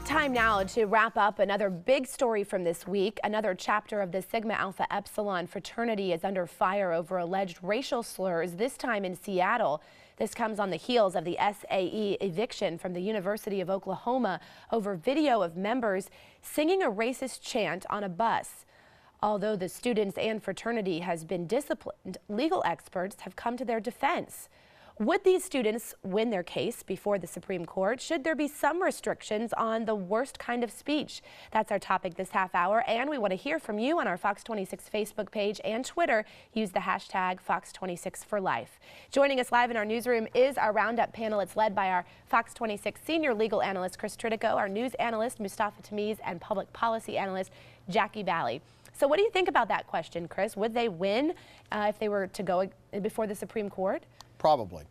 Time now to wrap up another big story from this week. Another chapter of the Sigma Alpha Epsilon fraternity is under fire over alleged racial slurs, this time in Seattle. This comes on the heels of the SAE eviction from the University of Oklahoma over video of members singing a racist chant on a bus. Although the students and fraternity has been disciplined, legal experts have come to their defense. Would these students win their case before the Supreme Court? Should there be some restrictions on the worst kind of speech? That's our topic this half hour, and we want to hear from you on our Fox 26 Facebook page and Twitter. Use the hashtag Fox26forlife. Joining us live in our newsroom is our Roundup panel. It's led by our Fox 26 senior legal analyst, Chris Tritico, our news analyst, Mustafa Tamiz, and public policy analyst, Jackie Bally. So what do you think about that question, Chris? Would they win if they were to go before the Supreme Court? Probably.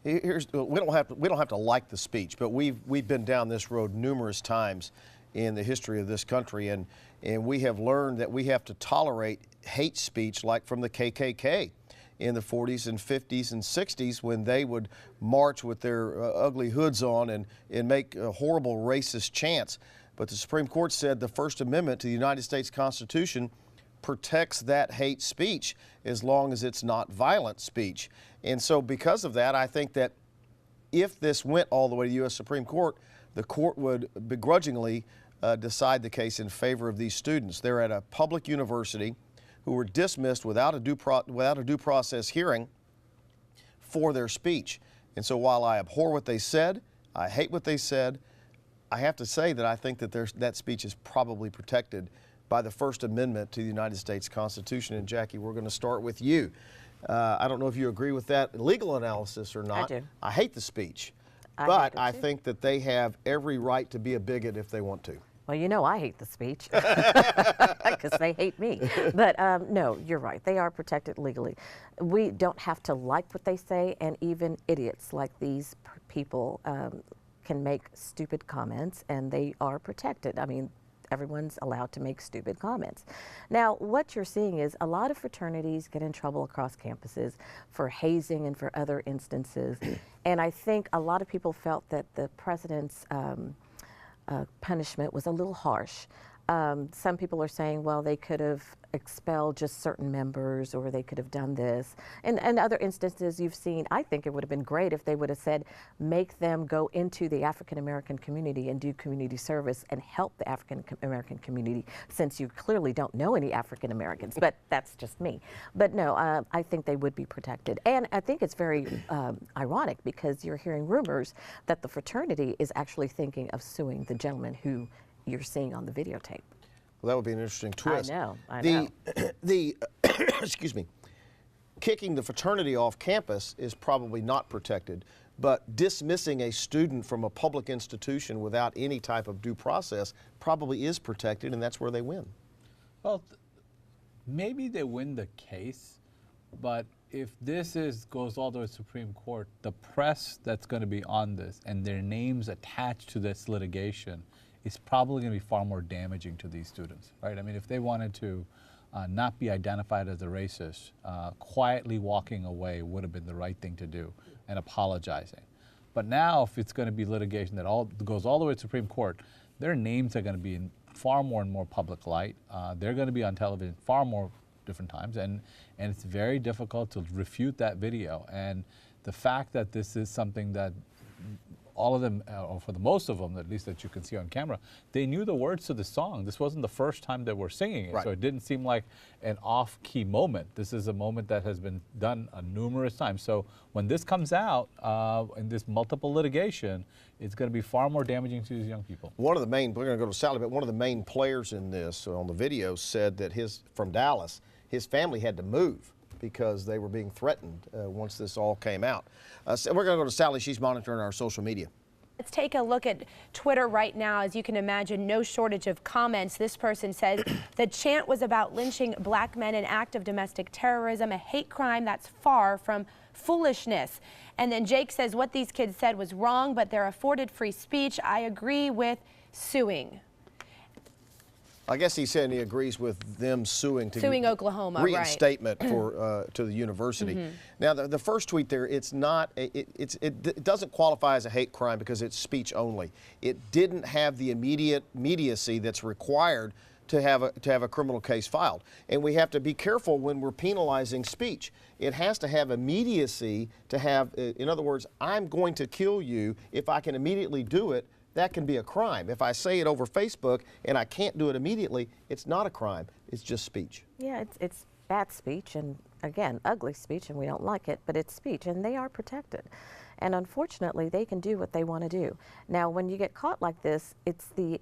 We don't have to like the speech, but we've been down this road numerous times in the history of this country, and we have learned that we have to tolerate hate speech like from the KKK in the 40s and 50s and 60s when they would march with their ugly hoods on and make horrible racist chants. But the Supreme Court said the First Amendment to the United States Constitution protects that hate speech as long as it's not violent speech. And so because of that, I think that if this went all the way to the U.S. Supreme Court, the court would begrudgingly decide the case in favor of these students. They're at a public university who were dismissed without a due process hearing for their speech. And so while I abhor what they said, I hate what they said, I have to say that I think that that speech is probably protected by the First Amendment to the United States Constitution. And Jackie, we're going to start with you. I don't know if you agree with that legal analysis or not. I do. I hate the speech, but I think that they have every right to be a bigot if they want to. Well, you know I hate the speech because they hate me. But no, you're right. They are protected legally. We don't have to like what they say, and even idiots like these people can make stupid comments, and they are protected. I mean, everyone's allowed to make stupid comments. Now, what you're seeing is a lot of fraternities get in trouble across campuses for hazing and for other instances. And I think a lot of people felt that the president's punishment was a little harsh. Some people are saying, well, they could have expelled just certain members, or they could have done this. And other instances you've seen, I think it would have been great if they would have said, make them go into the African-American community and do community service and help the African-American community, since you clearly don't know any African-Americans, but that's just me. But no, I think they would be protected. And I think it's very ironic, because you're hearing rumors that the fraternity is actually thinking of suing the gentleman who you're seeing on the videotape. Well, that would be an interesting twist. I know. Excuse me, kicking the fraternity off campus is probably not protected, but dismissing a student from a public institution without any type of due process probably is protected, and that's where they win. Well, maybe they win the case, but if this goes all the way to the Supreme Court, the press that's going to be on this and their names attached to this litigation is probably going to be far more damaging to these students, right? I mean, if they wanted to not be identified as a racist, quietly walking away would have been the right thing to do, and apologizing. But now, if it's going to be litigation that goes all the way to the Supreme Court, their names are going to be in far more and more public light. They're going to be on television far more different times, and it's very difficult to refute that video. And the fact that this is something that all of them, or for the most of them, at least that you can see on camera, they knew the words to the song. This wasn't the first time that we're singing it, right. So it didn't seem like an off-key moment. This is a moment that has been done numerous times. So when this comes out in this multiple litigation, it's going to be far more damaging to these young people. One of the main, we're going to go to Sally, but one of the main players in this on the video said that from Dallas, his family had to move because they were being threatened once this all came out. So we're going to go to Sally. She's monitoring our social media. Let's take a look at Twitter right now. As you can imagine, no shortage of comments. This person says the chant was about lynching black men, an act of domestic terrorism, a hate crime that's far from foolishness. And then Jake says what these kids said was wrong, but they're afforded free speech. I agree with suing. I guess he's saying he agrees with them suing Oklahoma, right. reinstatement for to the university. Now, the first tweet there, it's not it doesn't qualify as a hate crime because it's speech only. It didn't have the immediacy that's required to have a criminal case filed, and we have to be careful when we're penalizing speech. It has to have immediacy to have, in other words, I'm going to kill you if I can immediately do it. That can be a crime. If I say it over Facebook and I can't do it immediately, it's not a crime. It's just speech. Yeah, it's bad speech, and again, ugly speech, and we don't like it, but it's speech, and they are protected. And unfortunately, they can do what they want to do. Now, when you get caught like this, it's the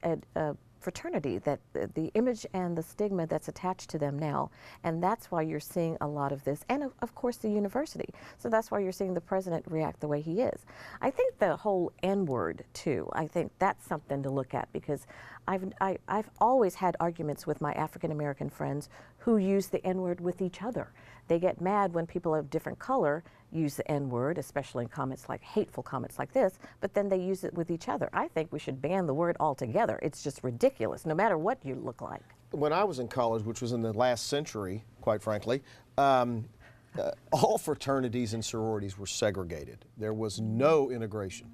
fraternity, that the image and the stigma that's attached to them now, and that's why you're seeing a lot of this, and of course the university. So that's why you're seeing the president react the way he is. I think the whole N-word too, I think that's something to look at, because I've always had arguments with my African American friends who use the N-word with each other. They get mad when people of different color use the N-word, especially in comments like hateful comments like this, but then they use it with each other. I think we should ban the word altogether. It's just ridiculous, no matter what you look like. When I was in college, which was in the last century, quite frankly, all fraternities and sororities were segregated. There was no integration.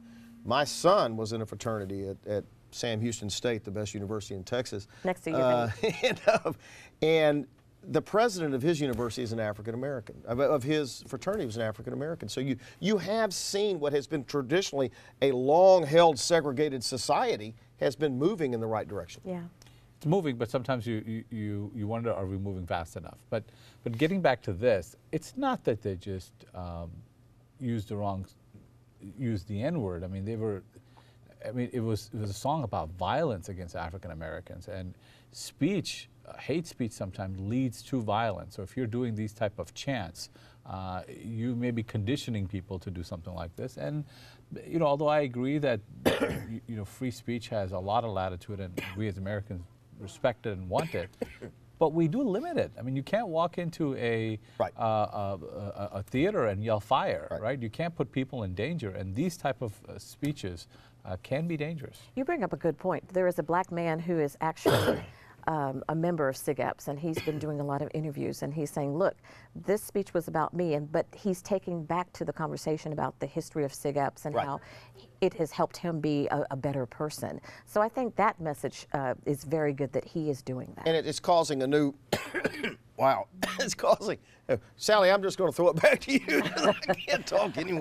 My son was in a fraternity at Sam Houston State, the best university in Texas. Next to you. And the president of his university is an African American, of his fraternity was an African American. So you have seen what has been traditionally a long-held segregated society has been moving in the right direction. Yeah. It's moving, but sometimes you wonder, are we moving fast enough? But getting back to this, it's not that they just used the N-word. I mean, it was a song about violence against African Americans, and speech, hate speech sometimes leads to violence. So if you're doing these type of chants, you may be conditioning people to do something like this. And although I agree that free speech has a lot of latitude, and we as Americans respect it and want it, but we do limit it. I mean, you can't walk into a theater and yell fire, right? You can't put people in danger, and these type of speeches can be dangerous. You bring up a good point. There is a black man who is actually a member of SIGAPS, and he's been doing a lot of interviews, and he's saying, look, this speech was about me, but he's taking back to the conversation about the history of SIGAPS and how it has helped him be a better person. So I think that message is very good that he is doing that. And it's causing a new, wow, it's causing, Sally, I'm just going to throw it back to you. I can't talk anymore.